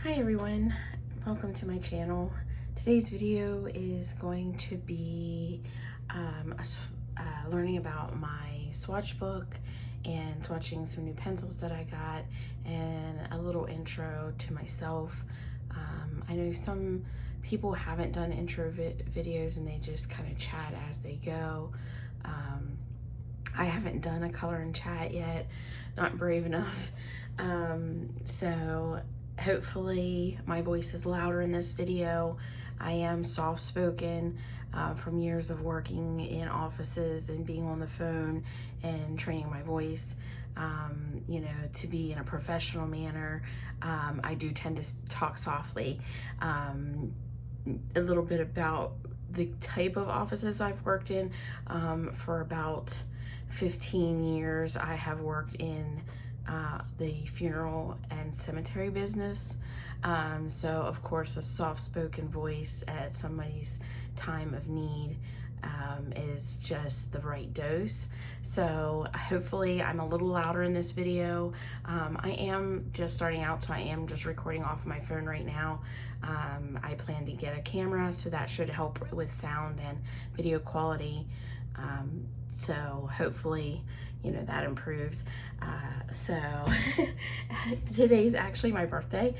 Hi everyone, welcome to my channel. Today's video is going to be learning about my swatch book and swatching some new pencils that I got, and a little intro to myself. I know some people haven't done intro videos and they just kind of chat as they go. I haven't done a color and chat yet, not brave enough. So hopefully my voice is louder in this video. I am soft-spoken from years of working in offices and being on the phone and training my voice, you know, to be in a professional manner. I do tend to talk softly. A little bit about the type of offices I've worked in. For about 15 years, I have worked in the funeral and cemetery business. So of course a soft-spoken voice at somebody's time of need is just the right dose. So hopefully I'm a little louder in this video. I am just starting out, so I am just recording off my phone right now. I plan to get a camera, so that should help with sound and video quality. So hopefully, you know, that improves. So today's actually my birthday.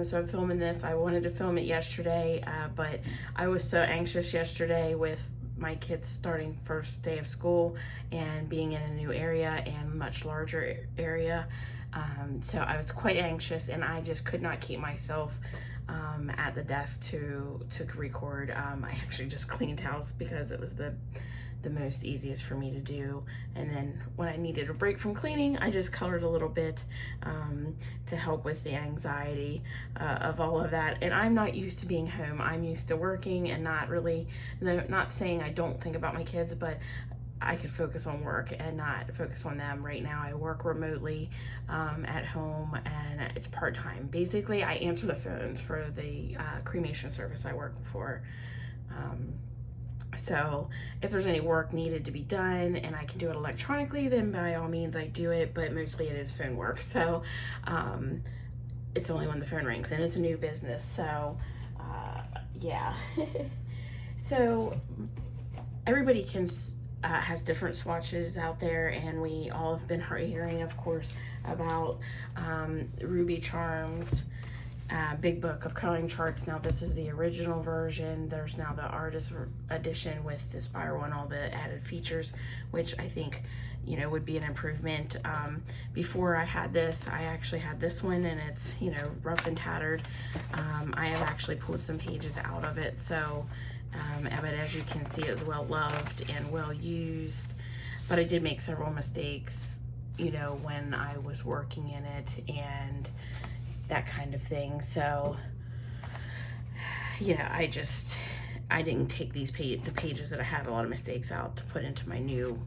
So I'm filming this. I wanted to film it yesterday, but I was so anxious yesterday with my kids starting first day of school and being in a new area and much larger area. So I was quite anxious, and I just could not keep myself at the desk to record. I actually just cleaned house because it was the most easiest for me to do, and then when I needed a break from cleaning, I just colored a little bit to help with the anxiety of all of that. And I'm not used to being home. I'm used to working and not really, not saying I don't think about my kids, but I could focus on work and not focus on them. Right now I work remotely at home, and it's part-time. Basically, I answer the phones for the cremation service I work for. So if there's any work needed to be done and I can do it electronically, then by all means I do it, but mostly it is phone work. So it's only when the phone rings, and it's a new business. So yeah. So everybody has different swatches out there, and we all have been hearing, of course, about Ruby Charms big book of coloring charts. Now this is the original version. There's now the artist edition with the spiral and all the added features, which I think, you know, would be an improvement. Before I had this, I actually had this one, and it's, you know, rough and tattered. I have actually pulled some pages out of it, so but as you can see, it's well loved and well used, but I did make several mistakes, you know, when I was working in it and that kind of thing. So yeah, I didn't take the pages that I had a lot of mistakes out to put into my new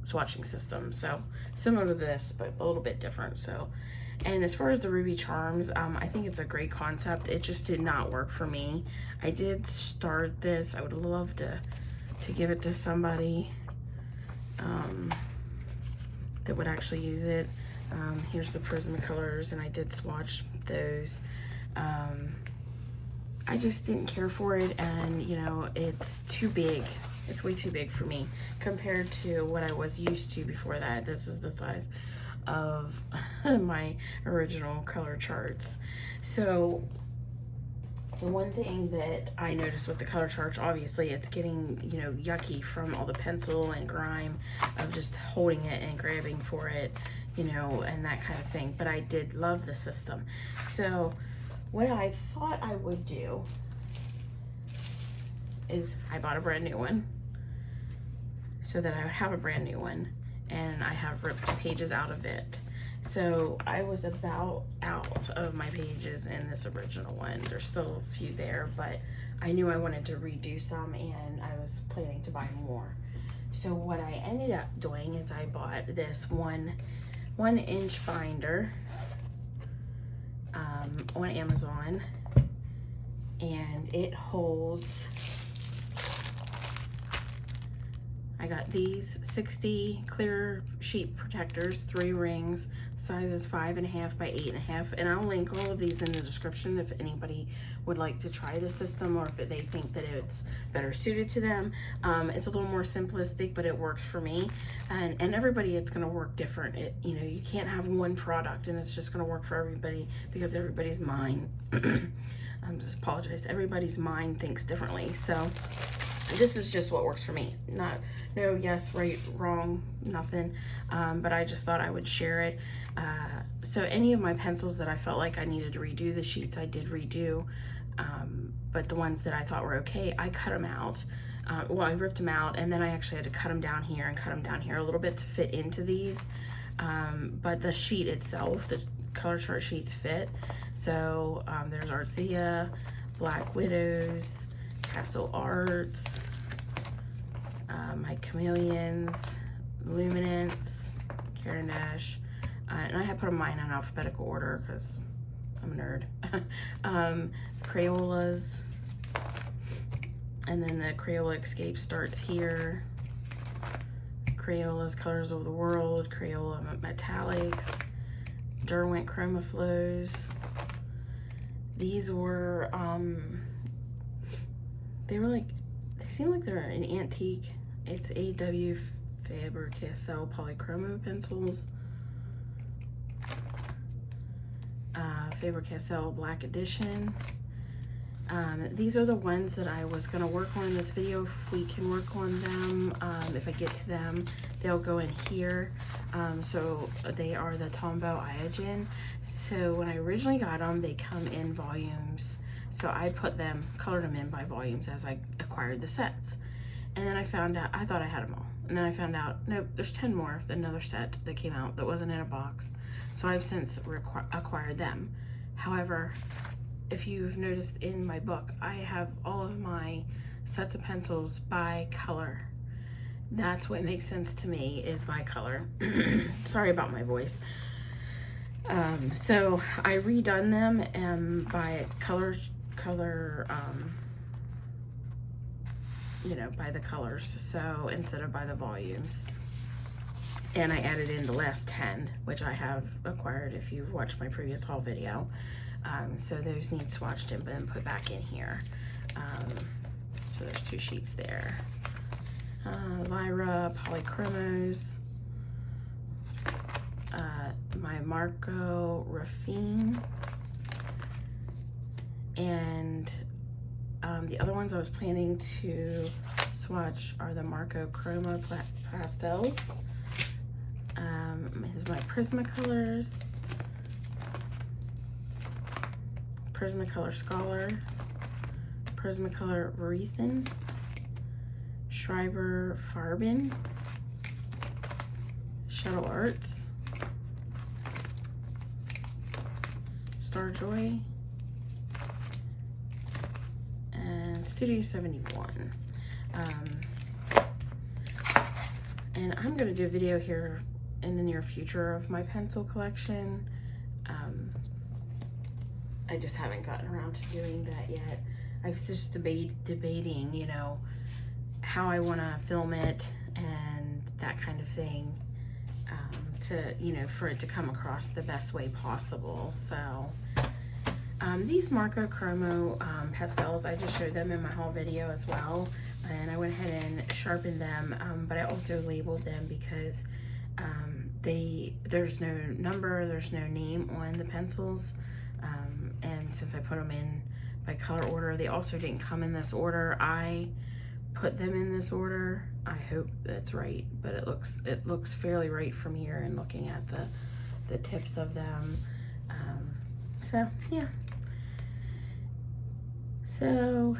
swatching system. So similar to this, but a little bit different. So, and as far as the Ruby Charms, I think it's a great concept. It just did not work for me. I did start this. I would love to give it to somebody that would actually use it. Here's the Prismacolors, and I did swatch those. I just didn't care for it, and you know, it's too big. It's way too big for me compared to what I was used to before that. This is the size of my original color charts. So the one thing that I noticed with the color charts, obviously it's getting, you know, yucky from all the pencil and grime of just holding it and grabbing for it, you know, and that kind of thing. But I did love the system. So what I thought I would do is I bought a brand new one so that I would have a brand new one, and I have ripped pages out of it. So I was about out of my pages in this original one. There's still a few there, but I knew I wanted to redo some, and I was planning to buy more. So what I ended up doing is I bought this one inch binder on Amazon, and it holds, I got these 60 clear sheet protectors, 3 rings, Size is 5.5 by 8.5, and I'll link all of these in the description if anybody would like to try the system, or if they think that it's better suited to them. It's a little more simplistic, but it works for me, and everybody, it's going to work different. You know, you can't have one product and it's just going to work for everybody, because everybody's mind just apologize, everybody's mind thinks differently. So this is just what works for me. No yes, right, wrong, nothing. But I just thought I would share it. So any of my pencils that I felt like I needed to redo the sheets, I did redo. But the ones that I thought were okay, I cut them out. Well, I ripped them out, and then I actually had to cut them down here and cut them down here a little bit to fit into these. But the sheet itself, the color chart sheets fit. So there's Artzia, Black Widows, Castle Arts, my Chameleons, Luminance, Caran d'Ache, and I have put mine in alphabetical order because I'm a nerd. Crayolas, and then the Crayola Escape starts here. Crayola's Colors of the World, Crayola Metallics, Derwent Chroma Flows. These were, they seem like they're an antique. It's A.W. Faber-Castell Polychromo pencils. Faber-Castell Black Edition. These are the ones that I was going to work on in this video. If we can work on them, if I get to them, they'll go in here. So they are the Tombow Irojiten. So when I originally got them, they come in volumes. So I colored them in by volumes as I acquired the sets. And then I found out, I thought I had them all. And then I found out, nope, there's 10 more, another set that came out that wasn't in a box. So I've since acquired them. However, if you've noticed in my book, I have all of my sets of pencils by color. That's what makes sense to me, is by color. Sorry about my voice. So I redone them by color, you know, by the colors, so instead of by the volumes. And I added in the last 10, which I have acquired if you've watched my previous haul video. So those need swatched and then put back in here. So there's 2 sheets there. Lyra Polychromos, my Marco Raffine, and the other ones I was planning to swatch are the Marco Chroma Pastels. Here's my Prismacolors, Prismacolor Scholar, Prismacolor Verethan, Schreiber Farben, Shuttle Arts, Starjoy, and Studio 71. And I'm going to do a video here in the near future of my pencil collection. I just haven't gotten around to doing that yet. I've just debating, you know, how I want to film it and that kind of thing, to, you know, for it to come across the best way possible. So these Marco Chromo pastels, I just showed them in my haul video as well, and I went ahead and sharpened them, but I also labeled them because there's no number, there's no name on the pencils, and since I put them in by color order, they also didn't come in this order. I put them in this order. I hope that's right, but it looks fairly right from here and looking at the tips of them. So yeah. So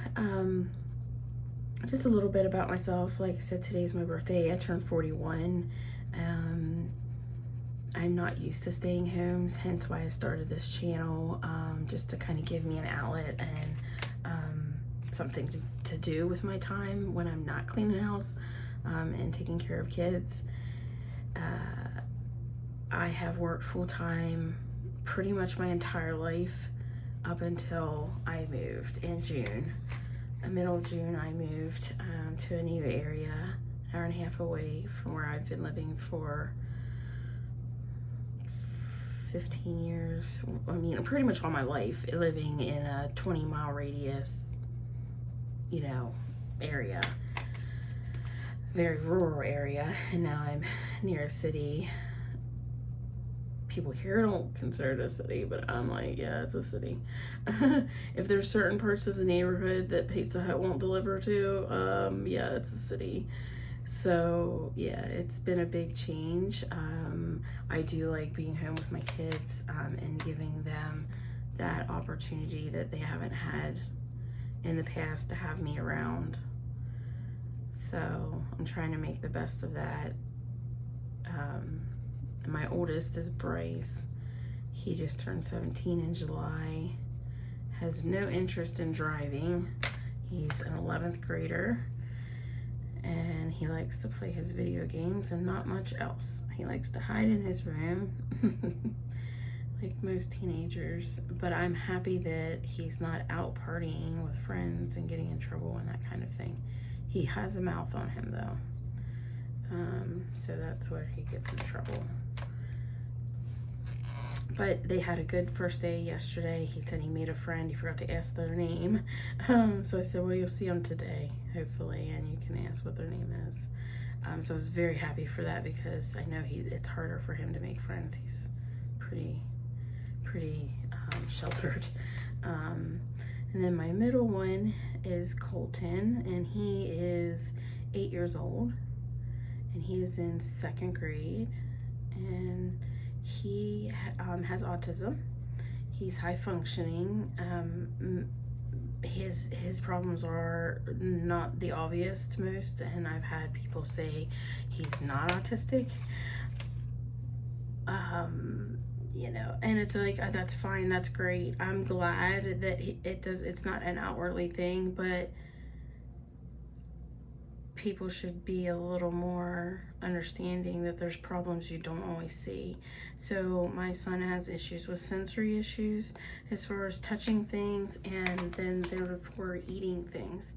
just a little bit about myself. Like I said, today's my birthday. I turned 41. I'm not used to staying home, hence why I started this channel, just to kind of give me an outlet and something to do with my time when I'm not cleaning the house and taking care of kids. I have worked full-time pretty much my entire life up until I moved in June. In the middle of June, I moved to a new area, an hour and a half away from where I've been living for 15 years, I mean, pretty much all my life living in a 20-mile radius, you know, area, very rural area, and now I'm near a city. People here don't consider it a city, but I'm like, yeah, it's a city. If there's certain parts of the neighborhood that Pizza Hut won't deliver to, yeah, it's a city. So yeah, it's been a big change. I do like being home with my kids, and giving them that opportunity that they haven't had in the past to have me around. So I'm trying to make the best of that. My oldest is Bryce. He just turned 17 in July. Has no interest in driving. He's an 11th grader. And he likes to play his video games and not much else. He likes to hide in his room, like most teenagers. But I'm happy that he's not out partying with friends and getting in trouble and that kind of thing. He has a mouth on him though. So that's where he gets in trouble. But they had a good first day yesterday. He said he made a friend. He forgot to ask their name. So I said, well, you'll see them today, hopefully, and you can ask what their name is. So I was very happy for that because I know it's harder for him to make friends. He's pretty sheltered. And then my middle one is Colton, and he is 8 years old, and he is in 2nd grade, and he has autism. He's high functioning. His problems are not the obvious to most, and I've had people say he's not autistic. You know, and it's like, that's fine, that's great. I'm glad that it's not an outwardly thing, but people should be a little more understanding that there's problems you don't always see. So my son has issues with sensory issues as far as touching things, and then therefore eating things.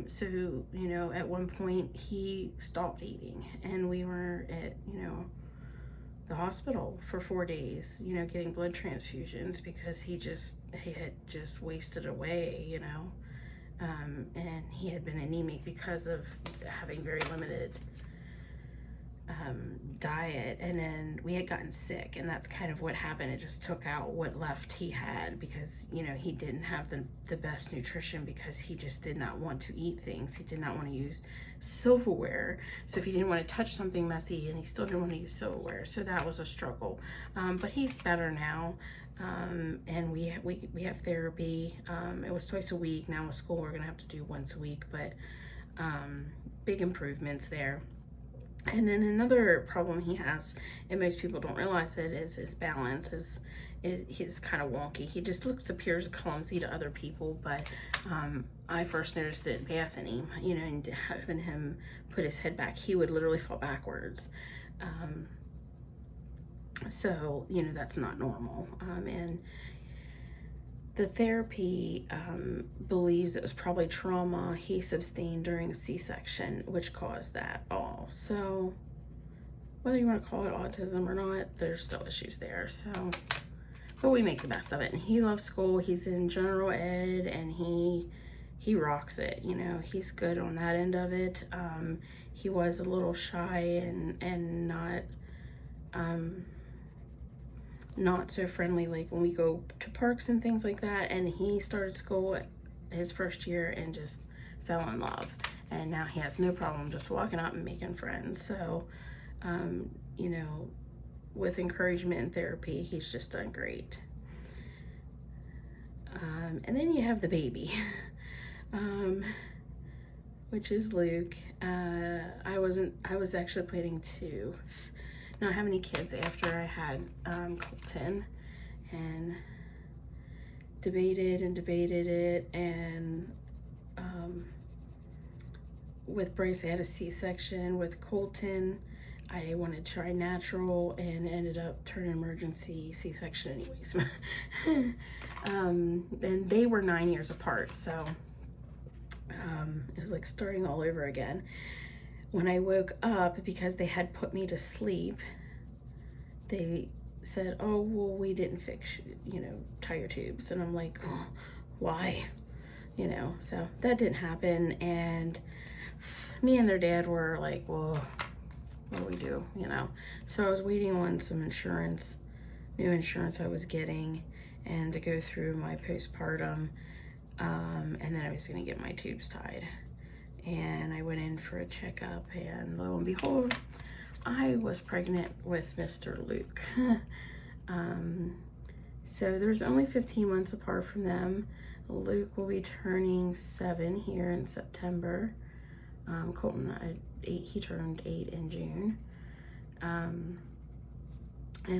So, you know, at one point he stopped eating, and we were at, you know, the hospital for 4 days, you know, getting blood transfusions because he had just wasted away, you know. And he had been anemic because of having very limited diet, and then we had gotten sick, and that's kind of what happened. It just took out what left he had because, you know, he didn't have the best nutrition because he just did not want to eat things. He did not want to use silverware. So if he didn't want to touch something messy, and he still didn't want to use silverware, so that was a struggle. But he's better now. And we have therapy. It was twice a week. Now with school, we're gonna have to do once a week, but big improvements there. And then another problem he has, and most people don't realize it, is his balance. He's kind of wonky. He just appears clumsy to other people, but I first noticed it in Bethany, you know, and having him put his head back, he would literally fall backwards. So, you know, that's not normal. And the therapy believes it was probably trauma he sustained during a C-section, which caused that all. So whether you want to call it autism or not, there's still issues there. So, but we make the best of it. And he loves school. He's in general ed, and he rocks it. You know, he's good on that end of it. He was a little shy and not so friendly, like when we go to parks and things like that. And he started school his first year and just fell in love, and now he has no problem just walking out and making friends. So you know, with encouragement and therapy, he's just done great. And then you have the baby, which is Luke. I was actually planning to not have any kids after I had Colton, and debated it, and with Bryce I had a C-section. With Colton I wanted to try natural, and ended up turning emergency C-section anyways. And they were 9 years apart, so it was like starting all over again. When I woke up, because they had put me to sleep, they said, oh, well, we didn't fix, you know, tire tubes. And I'm like, oh, why? You know, so that didn't happen. And me and their dad were like, well, what do we do? You know, so I was waiting on some insurance, new insurance I was getting, and to go through my postpartum. And then I was going to get my tubes tied. And I went in for a checkup, and lo and behold, I was pregnant with Mr. Luke. So there's only 15 months apart from them. Luke will be turning 7 here in September. Colton, he turned 8 in June. And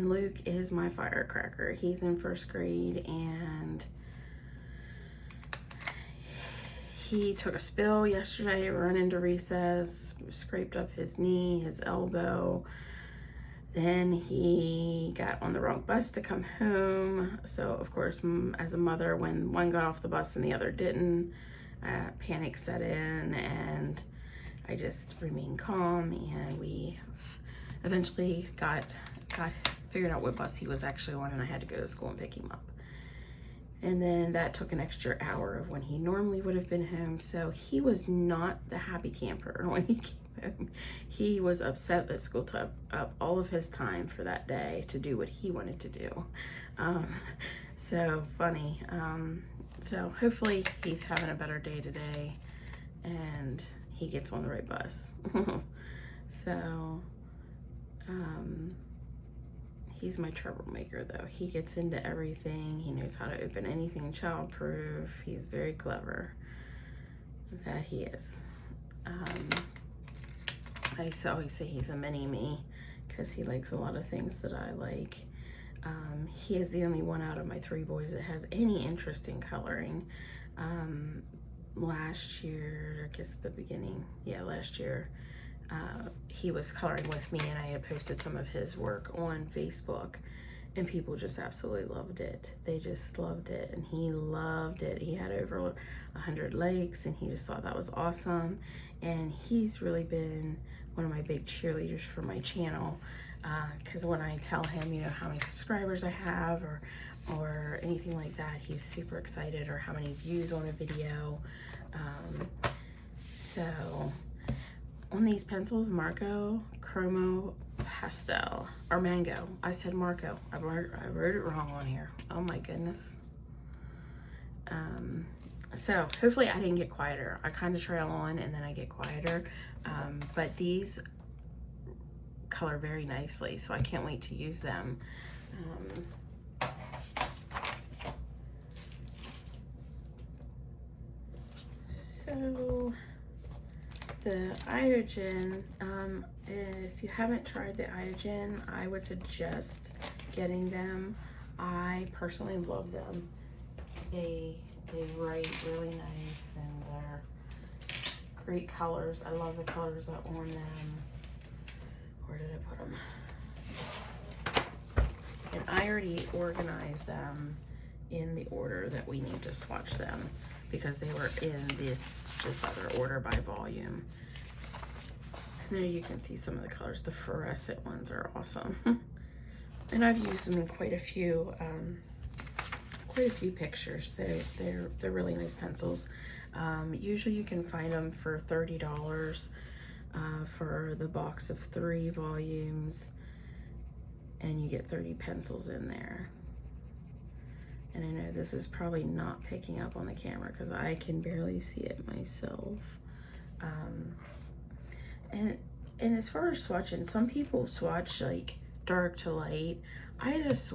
Luke is my firecracker. He's in 1st grade, and he took a spill yesterday, ran into recess, scraped up his knee, his elbow. Then he got on the wrong bus to come home. So, of course, as a mother, when one got off the bus and the other didn't, panic set in, and I just remained calm, and we eventually figured out what bus he was actually on, and I had to go to school and pick him up. And then that took an extra hour of when he normally would have been home. So he was not the happy camper when he came home. He was upset that school took up all of his time for that day to do what he wanted to do. So funny. So hopefully he's having a better day today and he gets on the right bus. So, he's my troublemaker though. He gets into everything. He knows how to open anything childproof. He's very clever. That he is. I always say he's a mini me because he likes a lot of things that I like. He is the only one out of my 3 boys that has any interest in coloring. Last year, I guess the beginning, last year, he was coloring with me, and I had posted some of his work on Facebook, and people just absolutely loved it. They just loved it, and he loved it. He had over 100 likes, and he just thought that was awesome. And he's really been one of my big cheerleaders for my channel, because when I tell him, you know, how many subscribers I have or anything like that, he's super excited, or how many views on a video. So on these pencils, Marco Chromo Pastel, or Mango. I said Marco. I wrote it wrong on here. Oh my goodness. So hopefully I didn't get quieter. I kind of trail on and then I get quieter. But these color very nicely, so I can't wait to use them. So the Irojiten, if you haven't tried the Irojiten, I would suggest getting them. I personally love them. They write really nice, and they're great colors. I love the colors that are on them. Where did I put them? And I already organized them in the order that we need to swatch them, because they were in this other order by volume. And there you can see some of the colors. The fluorescent ones are awesome. And I've used them in quite a few pictures. They're really nice pencils. Usually you can find them for $30 for the box of 3 volumes, and you get 30 pencils in there. And I know this is probably not picking up on the camera because I can barely see it myself. And as far as swatching, some people swatch like dark to light. I just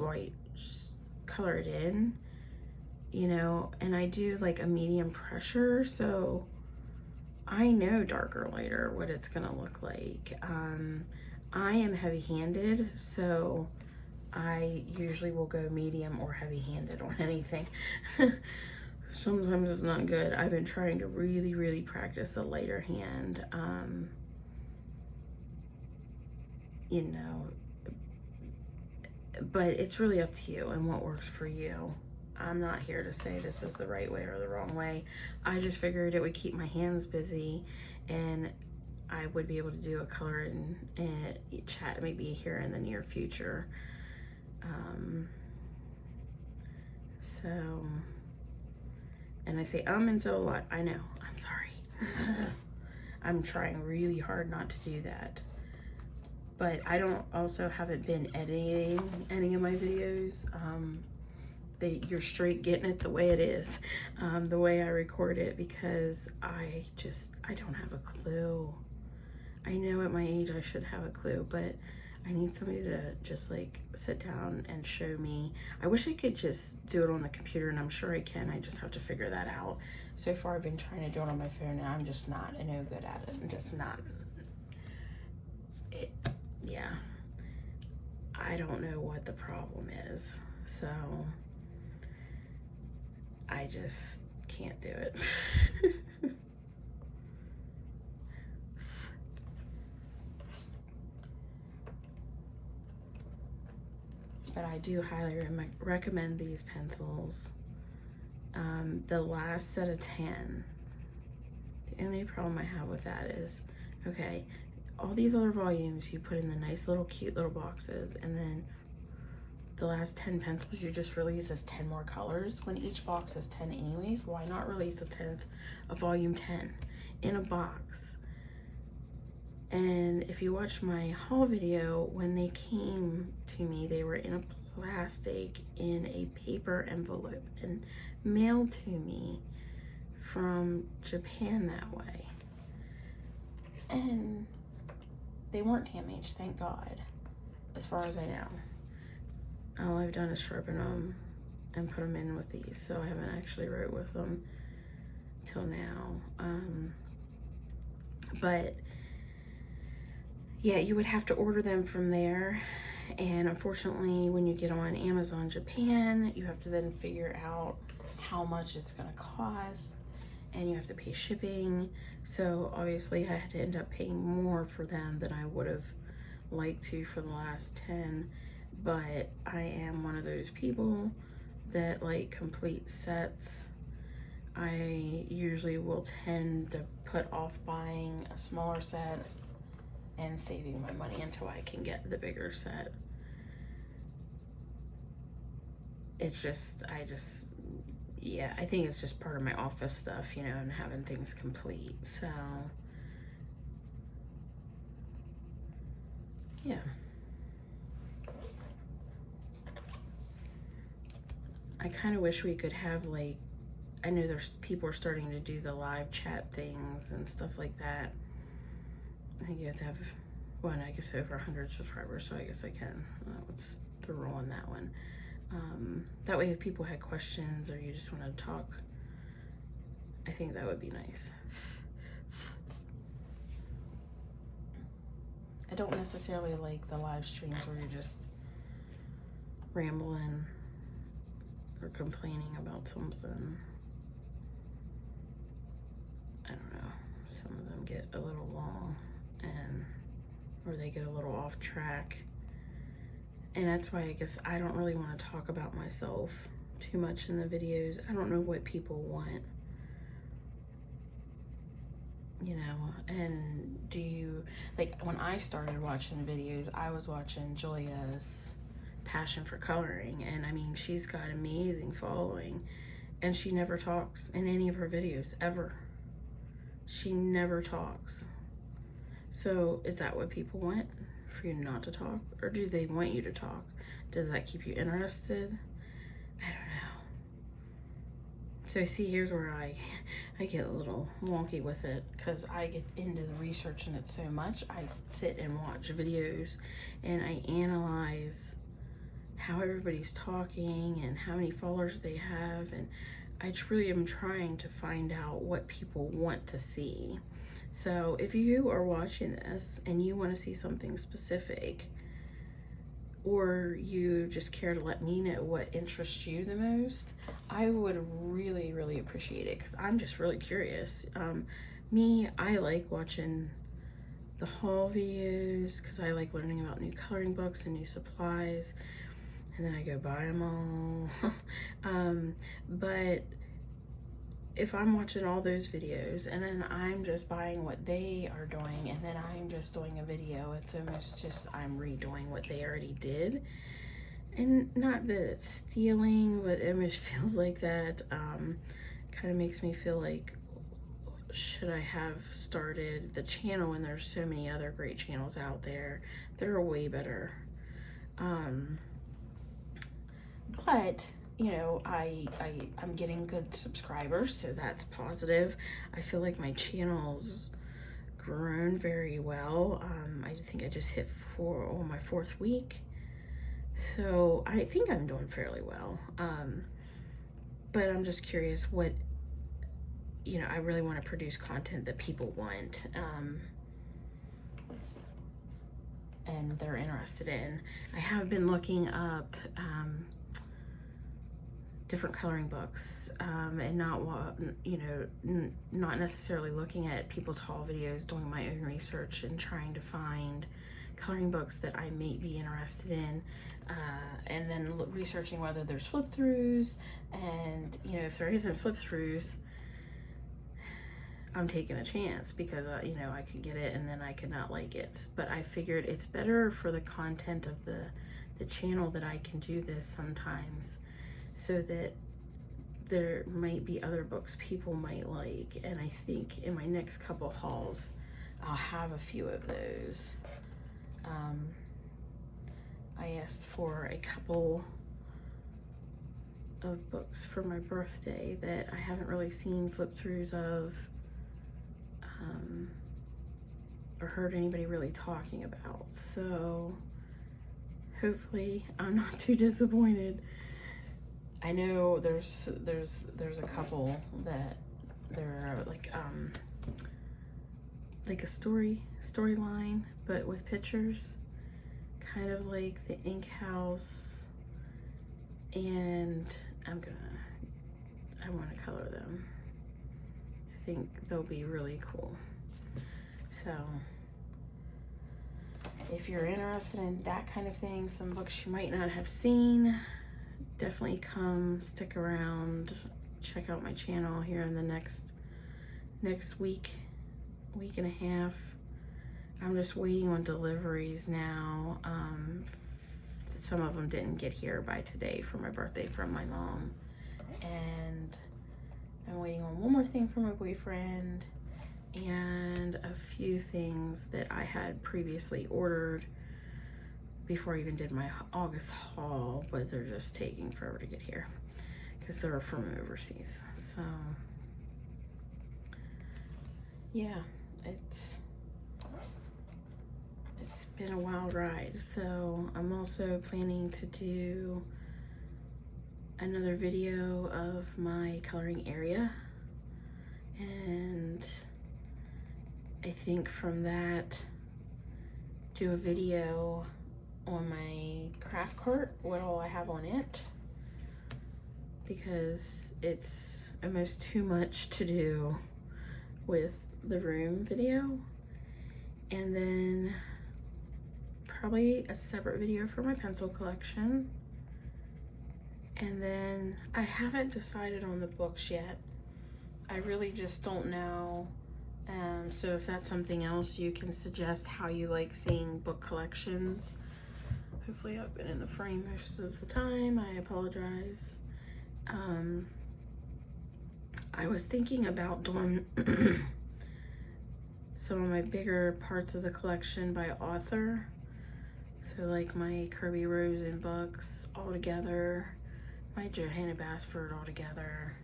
color it in, you know, and I do like a medium pressure, so I know darker, lighter what it's gonna look like. I am heavy-handed, so I usually will go medium or heavy-handed on anything. Sometimes it's not good. I've been trying to really practice a lighter hand. You know, but it's really up to you and what works for you. I'm not here to say this is the right way or the wrong way. I just figured it would keep my hands busy, and I would be able to do a color and chat maybe here in the near future. So, and I say and so a lot. I know, I'm sorry. I'm trying really hard not to do that. But I haven't been editing any of my videos. You're straight getting it the way it is, the way I record it, because I don't have a clue. I know at my age I should have a clue, but I need somebody to just like sit down and show me. I wish I could just do it on the computer, and I'm sure I can. I just have to figure that out. So far I've been trying to do it on my phone, and I'm just not no good at it. I'm just not. Yeah. I don't know what the problem is. So I just can't do it. But I do highly recommend these pencils. The last set of 10, the only problem I have with that is, okay, all these other volumes you put in the nice little cute little boxes, and then the last 10 pencils you just release as 10 more colors. When each box is 10 anyways, why not release a 10th of volume 10 in a box? And if you watch my haul video, when they came to me, they were in a plastic in a paper envelope and mailed to me from Japan that way. And they weren't damaged, thank God, as far as I know. All I've done is sharpen them and put them in with these, so I haven't actually wrote with them till now. But yeah, you would have to order them from there, and unfortunately when you get on Amazon Japan, you have to then figure out how much it's gonna cost, and you have to pay shipping. So obviously I had to end up paying more for them than I would have liked to for the last 10. But I am one of those people that like complete sets. I usually will tend to put off buying a smaller set and saving my money until I can get the bigger set. It's just, yeah, I think it's just part of my office stuff, you know, and having things complete. So yeah. I kind of wish we could have, like, I know there's people are starting to do the live chat things and stuff like that. I think you have to have, well, I guess over 100 subscribers, so I guess I can. What's the rule on that one? That way if people had questions or you just want to talk, I think that would be nice. I don't necessarily like the live streams where you're just rambling or complaining about something. I don't know, some of them get a little long, and or they get a little off track, and that's why I guess I don't really want to talk about myself too much in the videos. I don't know what people want, you know. And do you, like, when I started watching videos, I was watching Julia's passion for coloring, and I mean, she's got amazing following, and she never talks in any of her videos ever. She never talks. So is that what people want, for you not to talk, or do they want you to talk? Does that keep you interested? I don't know. So see, here's where I get a little wonky with it, because I get into the research in it so much. I sit and watch videos and I analyze how everybody's talking and how many followers they have, and I truly am trying to find out what people want to see. So if you are watching this and you want to see something specific, or you just care to let me know what interests you the most, I would really, really appreciate it, because I'm just really curious. I like watching the haul videos because I like learning about new coloring books and new supplies, and then I go buy them all. But if I'm watching all those videos and then I'm just buying what they are doing, and then I'm just doing a video, it's almost just I'm redoing what they already did. and not that it's stealing, but it almost feels like that. Kind of makes me feel like, should I have started the channel when there's so many other great channels out there that are way better? But you know, I'm getting good subscribers, so that's positive. I feel like my channel's grown very well. I think I just hit my 4th week, so I think I'm doing fairly well. But I'm just curious what, you know, I really want to produce content that people want, and they're interested in. I have been looking up different coloring books, and not, you know, not necessarily looking at people's haul videos, doing my own research and trying to find coloring books that I may be interested in, and then researching whether there's flip throughs, and you know, if there isn't flip throughs, I'm taking a chance, because you know, I could get it and then I could not like it. But I figured it's better for the content of the channel that I can do this sometimes, so that there might be other books people might like. And I think in my next couple hauls I'll have a few of those. I asked for a couple of books for my birthday that I haven't really seen flip throughs of, or heard anybody really talking about, so hopefully I'm not too disappointed. I know there's a couple that they're like a storyline, but with pictures, kind of like the Ink House, and I want to color them. I think they'll be really cool. So if you're interested in that kind of thing, some books you might not have seen, definitely come stick around, check out my channel here in the next week and a half. I'm just waiting on deliveries now. Some of them didn't get here by today for my birthday from my mom, and I'm waiting on one more thing from my boyfriend, and a few things that I had previously ordered before I even did my August haul, but they're just taking forever to get here because they're from overseas. So yeah, it's been a wild ride. So I'm also planning to do another video of my coloring area, and I think from that do a video on my craft cart, what all I have on it, because it's almost too much to do with the room video. And then probably a separate video for my pencil collection. And then I haven't decided on the books yet. I really just don't know. So if that's something else you can suggest, how you like seeing book collections. Hopefully I've been in the frame most of the time. I apologize. I was thinking about doing some of my bigger parts of the collection by author. So like my Kirby Rosen books all together, my Johanna Basford all together.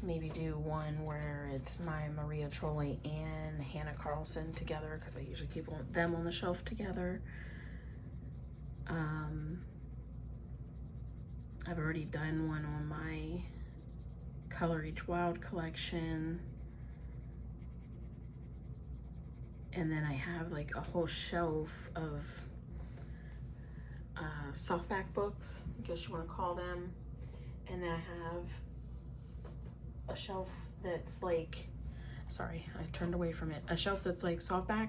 Maybe do one where it's my Maria Trolley and Hannah Carlson together, because I usually keep them on the shelf together. I've already done one on my Color Each Wild collection. And then I have like a whole shelf of softback books, I guess you want to call them. And then I have a shelf that's like, sorry, I turned away from it. A shelf that's like softback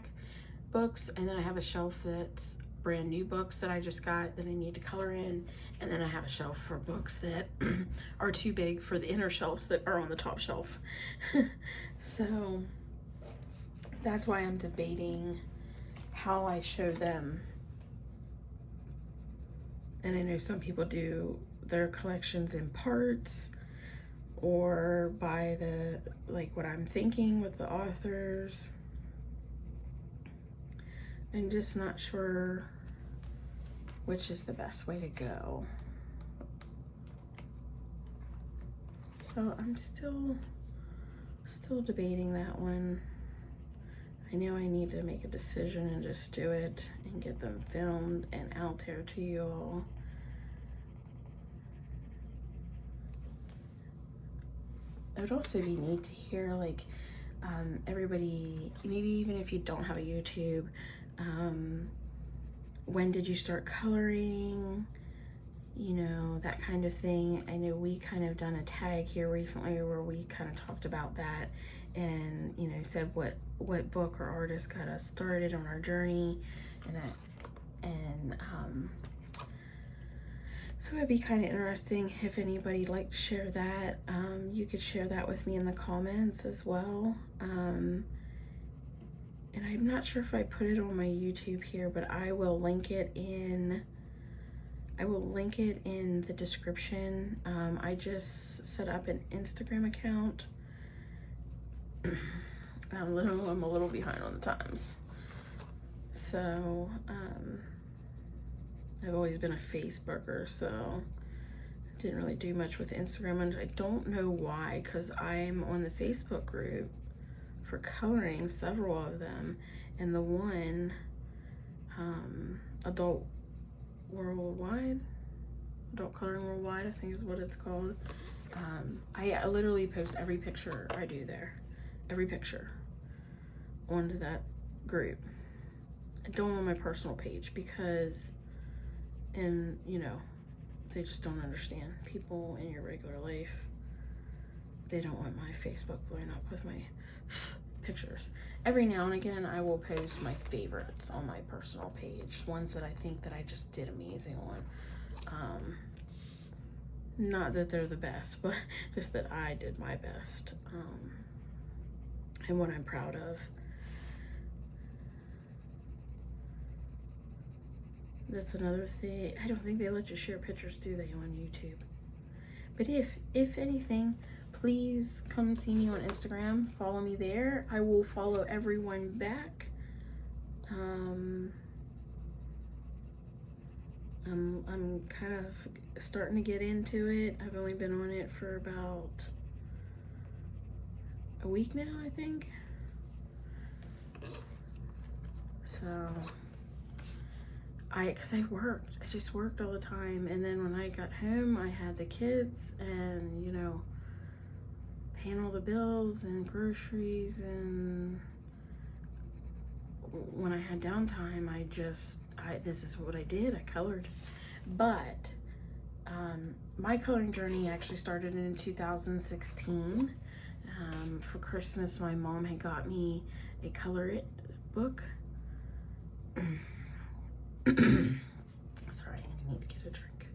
books, and then I have a shelf that's brand new books that I just got that I need to color in, and then I have a shelf for books that are too big for the inner shelves that are on the top shelf. So that's why I'm debating how I show them. And I know some people do their collections in parts or by the, like what I'm thinking with the authors. I'm just not sure which is the best way to go. So I'm still debating that one. I know I need to make a decision and just do it and get them filmed and out there to you all. It would also be neat to hear, like, everybody, maybe even if you don't have a YouTube, when did you start coloring? You know, that kind of thing. I know we kind of done a tag here recently where we kind of talked about that and, you know, said what book or artist got us started on our journey, and that, and so it'd be kind of interesting if anybody'd like to share that. You could share that with me in the comments as well. And I'm not sure if I put it on my YouTube here, but I will link it in the description. I just set up an Instagram account. I'm a little behind on the times. So, I've always been a Facebooker, so didn't really do much with Instagram, and I don't know why, because I'm on the Facebook group for coloring, several of them, and the one, Adult Coloring Worldwide, I think is what it's called. I literally post every picture I do there, every picture onto that group. I don't on my personal page because, and you know, they just don't understand. People in your regular life, they don't want my Facebook blowing up with my pictures. Every now and again, I will post my favorites on my personal page, ones that I think that I just did amazing on. Not that they're the best, but just that I did my best, and what I'm proud of. That's another thing. I don't think they let you share pictures, do they, on YouTube? But if anything, please come see me on Instagram. Follow me there. I will follow everyone back. I'm kind of starting to get into it. I've only been on it for about a week now, I think. So, because I just worked all the time, and then when I got home, I had the kids, and, you know, paying all the bills and groceries, and when I had downtime, this is what I did, I colored. But, my coloring journey actually started in 2016. For Christmas, my mom had got me a Color It book. Sorry, I need to get a drink.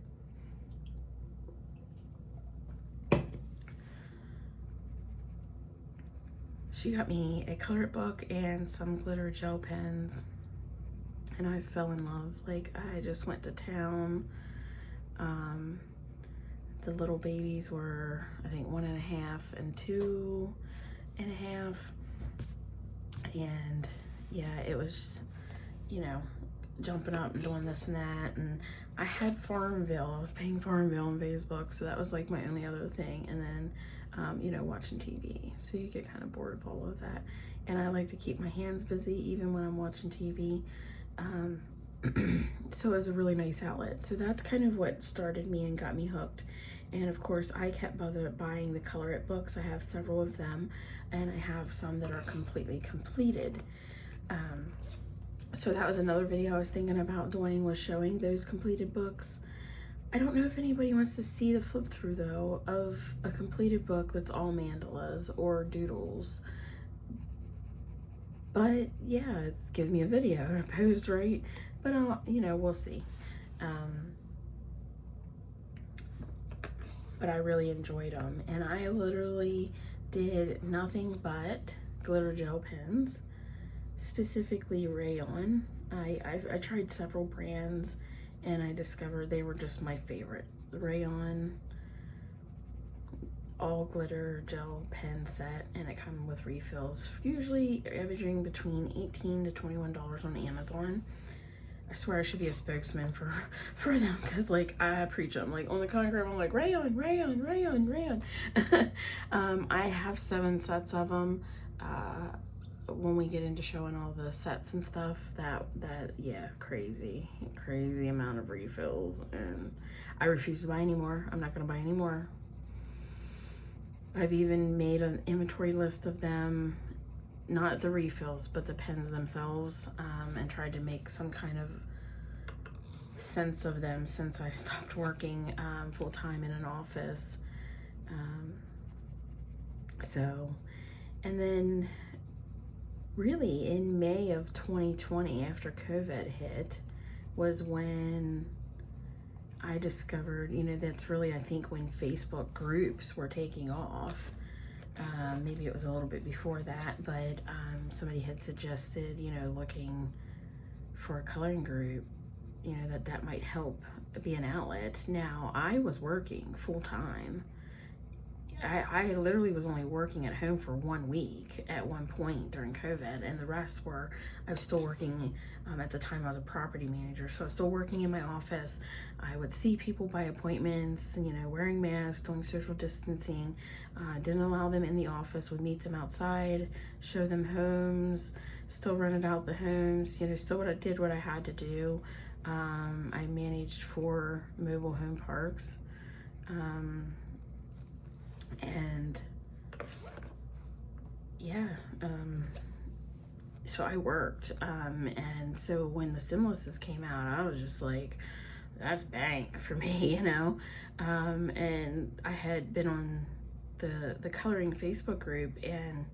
She got me a Color It book and some glitter gel pens, and I fell in love. Like, I just went to town. The little babies were, I think, 1.5 and 2.5, and yeah, it was, you know, jumping up and doing this and that. And I had Farmville. I was paying Farmville on Facebook, so that was like my only other thing. And then you know, watching TV, so you get kind of bored of all of that. And I like to keep my hands busy even when I'm watching TV. So it was a really nice outlet. So that's kind of what started me and got me hooked. And of course, I kept buying the Color It books. I have several of them, and I have some that are completely completed. So that was another video I was thinking about doing, was showing those completed books. I don't know if anybody wants to see the flip through though of a completed book that's all mandalas or doodles. But yeah, it's giving me a video to post, right? But you know, we'll see. But I really enjoyed them, and I literally did nothing but glitter gel pens, specifically rayon. I tried several brands, and I discovered they were just my favorite. The rayon all glitter gel pen set, and it comes with refills, usually averaging between $18 to $21 on Amazon. I swear I should be a spokesman for them, because like I preach them like on the concrete. I'm like rayon, rayon, rayon, rayon. I have 7 sets of them. When we get into showing all the sets and stuff, that yeah, crazy amount of refills, and I refuse to buy anymore. I'm not gonna buy any more. I've even made an inventory list of them, not the refills, but the pens themselves, and tried to make some kind of sense of them since I stopped working full-time in an office. And then really in May of 2020, after COVID hit, was when I discovered, you know, that's really, I think, when Facebook groups were taking off. Maybe it was a little bit before that, but somebody had suggested, you know, looking for a coloring group, you know, that might help be an outlet. Now, I was working full-time. I literally was only working at home for 1 week at one point during COVID, and the rest were, I was still working, at the time I was a property manager, so I was still working in my office. I would see people by appointments, you know, wearing masks, doing social distancing, didn't allow them in the office, would meet them outside, show them homes, still rented out the homes, you know, still did what I had to do. I managed 4 mobile home parks. And yeah, so I worked, and so when the stimuluses came out, I was just like, that's bank for me, you know. And I had been on the coloring Facebook group, and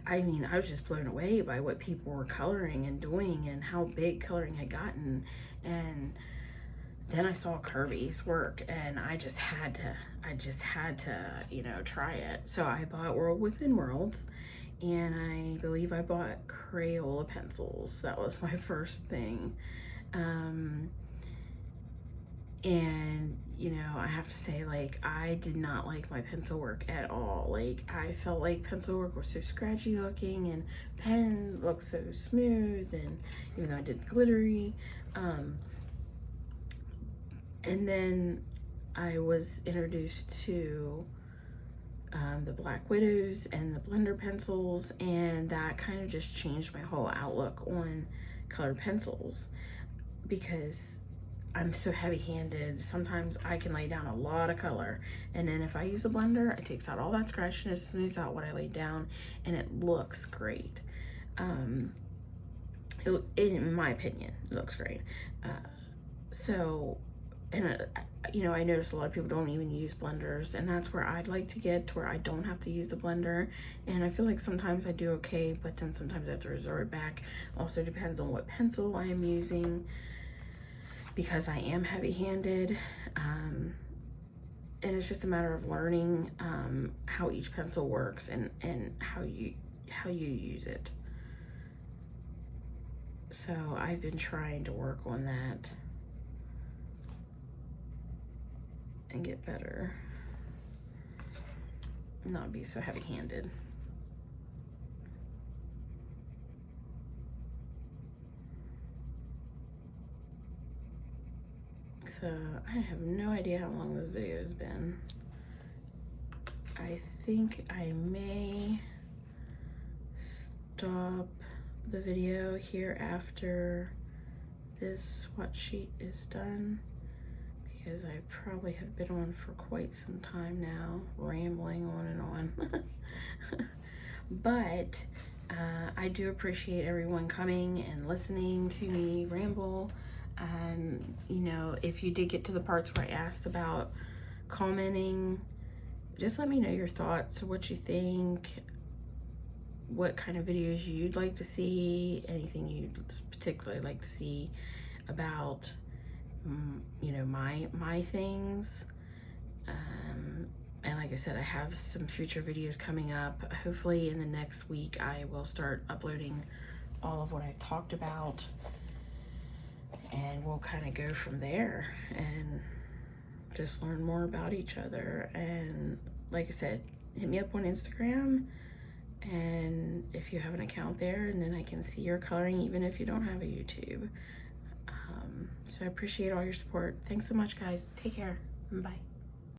I mean, I was just blown away by what people were coloring and doing and how big coloring had gotten. And then I saw Kirby's work, and I just had to, you know, try it. So I bought World Within Worlds, and I believe I bought Crayola pencils. That was my first thing. And, you know, I have to say, like, I did not like my pencil work at all. Like, I felt like pencil work was so scratchy looking, and pen looked so smooth, and even though I did glittery, and then I was introduced to the Black Widows and the blender pencils, and that kind of just changed my whole outlook on colored pencils, because I'm so heavy-handed. Sometimes I can lay down a lot of color, and then if I use a blender, it takes out all that scratch and it smooths out what I laid down, and it looks great. In my opinion, it looks great. And you know, I notice a lot of people don't even use blenders, and that's where I'd like to get to, where I don't have to use the blender. And I feel like sometimes I do okay, but then sometimes I have to resort back. Also depends on what pencil I am using, because I am heavy-handed, and it's just a matter of learning how each pencil works and how you use it. So I've been trying to work on that and get better, not be so heavy-handed. So I have no idea how long this video has been. I think I may stop the video here after this swatch sheet is done, because I probably have been on for quite some time now, rambling on and on. But I do appreciate everyone coming and listening to me ramble. And, you know, if you did get to the parts where I asked about commenting, just let me know your thoughts, what you think, what kind of videos you'd like to see, anything you'd particularly like to see about, you know, my things. And like I said, I have some future videos coming up. Hopefully in the next week I will start uploading all of what I've talked about. and we'll kind of go from there and just learn more about each other. And like I said, hit me up on Instagram, and if you have an account there, and then I can see your coloring even if you don't have a YouTube. So I appreciate all your support. Thanks so much, guys. Take care. Bye.